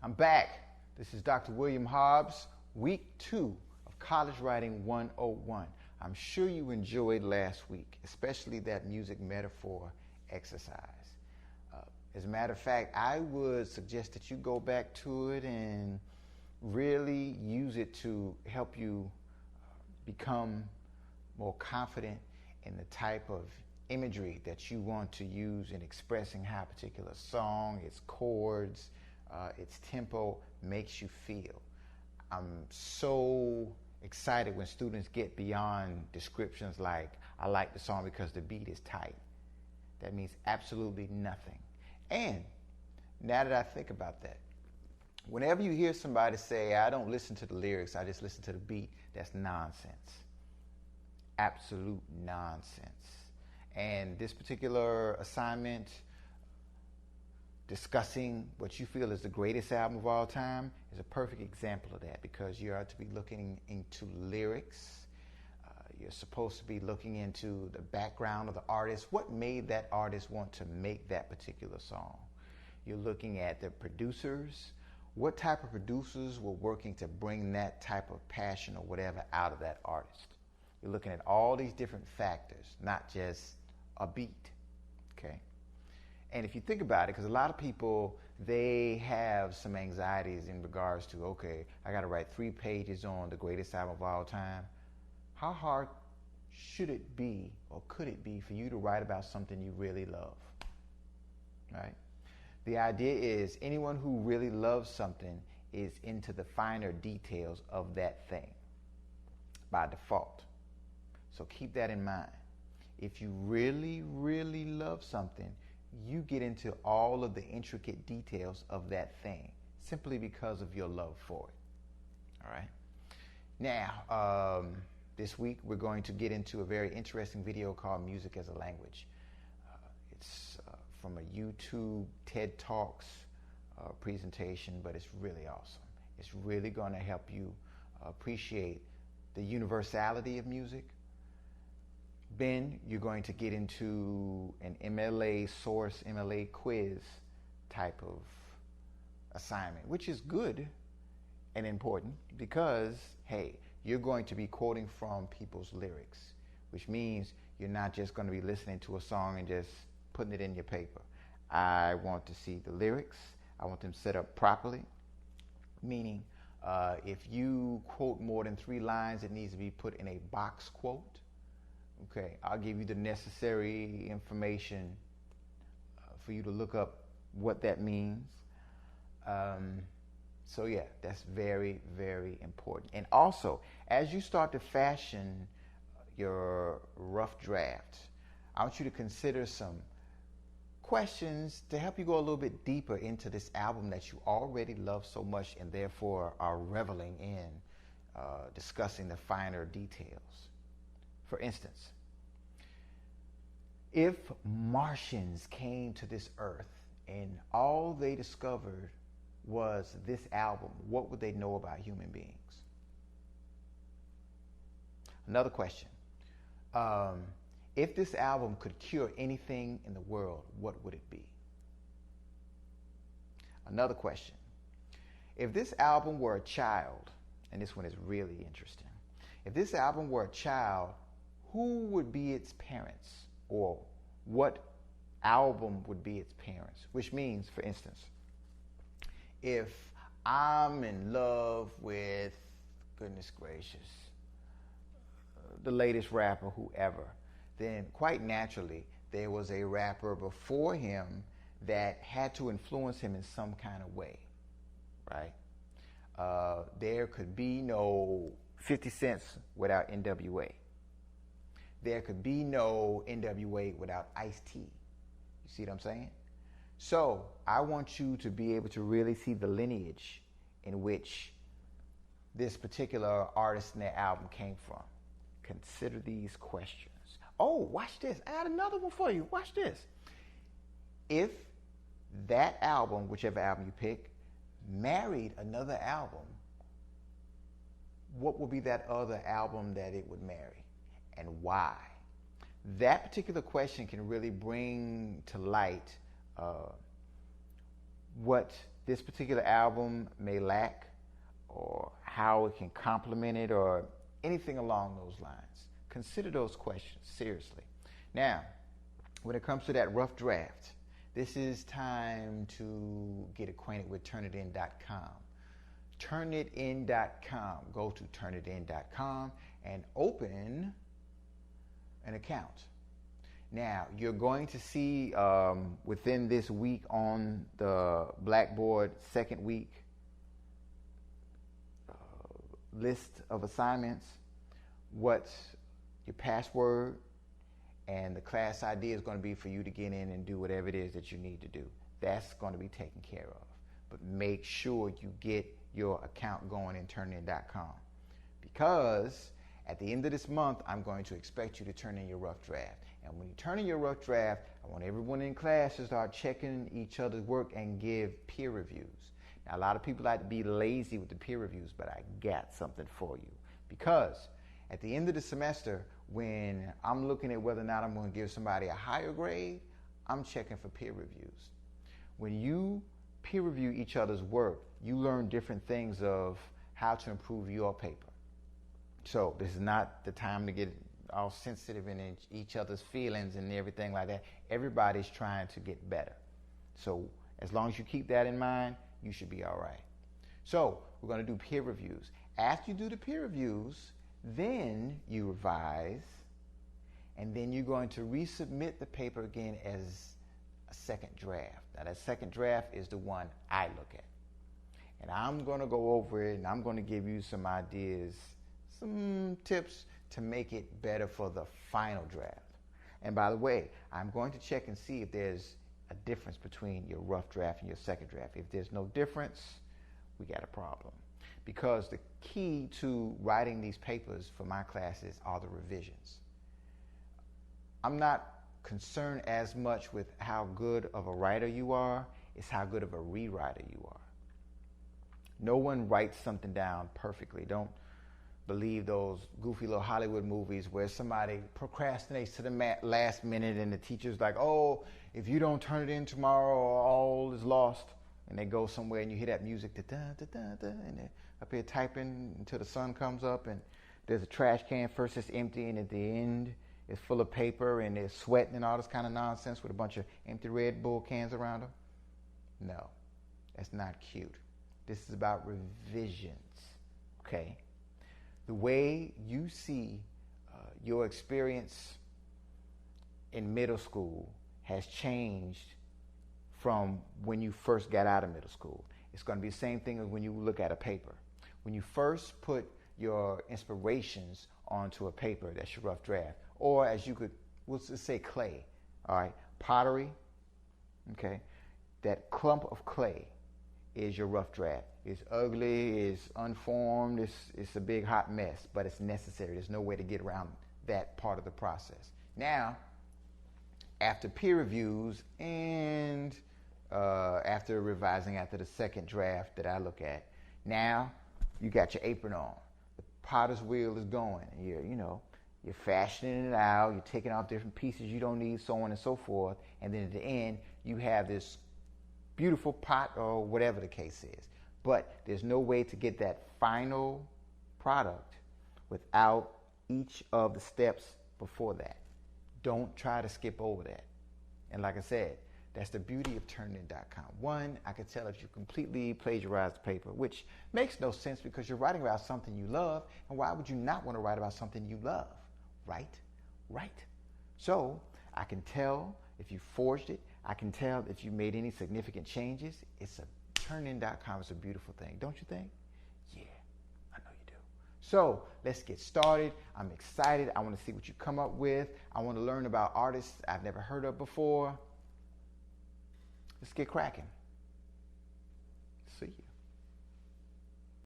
I'm back. This is Dr. William Hobbs, week 2 of College Writing 101. I'm sure you enjoyed last week, especially that music metaphor exercise. As a matter of fact, I would suggest that you go back to it and really use it to help you become more confident in the type of imagery that you want to use in expressing how a particular song, its chords, its tempo makes you feel. I'm so excited when students get beyond descriptions like, I like the song because the beat is tight. That means absolutely nothing. And now that I think about that, whenever you hear somebody say, I don't listen to the lyrics, I just listen to the beat, that's nonsense. Absolute nonsense. And this particular assignment, discussing what you feel is the greatest album of all time, is a perfect example of that, because you are to be looking into lyrics. You're supposed to be looking into the background of the artist. What made that artist want to make that particular song? You're looking at the producers. What type of producers were working to bring that type of passion or whatever out of that artist? You're looking at all these different factors, not just a beat, okay? And if you think about it, because a lot of people, they have some anxieties in regards to, okay, I got to write 3 pages on the greatest album of all time. How hard should it be, or could it be, for you to write about something you really love, right? The idea is anyone who really loves something is into the finer details of that thing by default. So keep that in mind. If you really, really love something, you get into all of the intricate details of that thing simply because of your love for it. All right. Now, this week we're going to get into a very interesting video called Music as a Language. It's from a YouTube TED Talks presentation, but it's really awesome. It's really going to help you appreciate the universality of music. Then you're going to get into an MLA source, MLA quiz type of assignment, which is good and important because, hey, you're going to be quoting from people's lyrics, which means you're not just going to be listening to a song and just putting it in your paper. I want to see the lyrics. I want them set up properly, meaning if you quote more than 3 lines, it needs to be put in a box quote. Okay, I'll give you the necessary information for you to look up what that means. So yeah, that's very, very important. And also, as you start to fashion your rough draft, I want you to consider some questions to help you go a little bit deeper into this album that you already love so much and therefore are reveling in discussing the finer details. For instance, if Martians came to this earth and all they discovered was this album, what would they know about human beings? Another question. If this album could cure anything in the world, what would it be? Another question. If this album were a child, and this one is really interesting. If this album were a child, who would be its parents? Or what album would be its parents? Which means, for instance, if I'm in love with, goodness gracious, the latest rapper, whoever, then quite naturally there was a rapper before him that had to influence him in some kind of way, right? There could be no 50 Cent without NWA. There could be no NWA without Ice-T. You see what I'm saying? So I want you to be able to really see the lineage in which this particular artist and their album came from. Consider these questions. Oh, watch this. I got another one for you. Watch this. If that album, whichever album you pick, married another album, what would be that other album that it would marry, and why? That particular question can really bring to light what this particular album may lack, or how it can complement it, or anything along those lines. Consider those questions seriously. Now, when it comes to that rough draft, this is time to get acquainted with turnitin.com. Turnitin.com. Go to turnitin.com and open an account. Now, you're going to see within this week on the Blackboard second week list of assignments what your password and the class ID is going to be for you to get in and do whatever it is that you need to do. That's going to be taken care of. But make sure you get your account going in turnitin.com, because at the end of this month, I'm going to expect you to turn in your rough draft. And when you turn in your rough draft, I want everyone in class to start checking each other's work and give peer reviews. Now, a lot of people like to be lazy with the peer reviews, but I got something for you. Because at the end of the semester, when I'm looking at whether or not I'm going to give somebody a higher grade, I'm checking for peer reviews. When you peer review each other's work, you learn different things of how to improve your paper. So this is not the time to get all sensitive in each other's feelings and everything like that. Everybody's trying to get better. So as long as you keep that in mind, you should be all right. So we're going to do peer reviews. After you do the peer reviews, then you revise, and then you're going to resubmit the paper again as a second draft. Now that second draft is the one I look at. And I'm going to go over it, and I'm going to give you some ideas, some tips to make it better for the final draft. And by the way, I'm going to check and see if there's a difference between your rough draft and your second draft. If there's no difference, we got a problem. Because the key to writing these papers for my classes are the revisions. I'm not concerned as much with how good of a writer you are, it's how good of a rewriter you are. No one writes something down perfectly. Don't believe those goofy little Hollywood movies where somebody procrastinates to the last minute and the teacher's like, oh, if you don't turn it in tomorrow, all is lost. And they go somewhere and you hear that music, and they're up here typing until the sun comes up, and there's a trash can. First it's empty, and at the end it's full of paper, and they're sweating and all this kind of nonsense with a bunch of empty Red Bull cans around them. No, that's not cute. This is about revisions, okay? The way you see your experience in middle school has changed from when you first got out of middle school. It's going to be the same thing as when you look at a paper. When you first put your inspirations onto a paper, that's your rough draft. Or as you could, let's just say clay, all right? Pottery, okay? That clump of clay is your rough draft. It's ugly, it's unformed, it's a big hot mess, but it's necessary. There's no way to get around that part of the process. Now, after peer reviews and after revising after the second draft that I look at, now you got your apron on. The potter's wheel is going. You're fashioning it out. You're taking off different pieces you don't need, so on and so forth. And then at the end, you have this beautiful pot or whatever the case is. But there's no way to get that final product without each of the steps before that. Don't try to skip over that. And like I said, that's the beauty of turnitin.com. One, I can tell if you completely plagiarized the paper, which makes no sense because you're writing about something you love, and why would you not want to write about something you love? Right? So I can tell if you forged it. I can tell if you made any significant changes. Turnitin.com is a beautiful thing, don't you think? Yeah, I know you do. So let's get started. I'm excited. I want to see what you come up with. I want to learn about artists I've never heard of before. Let's get cracking.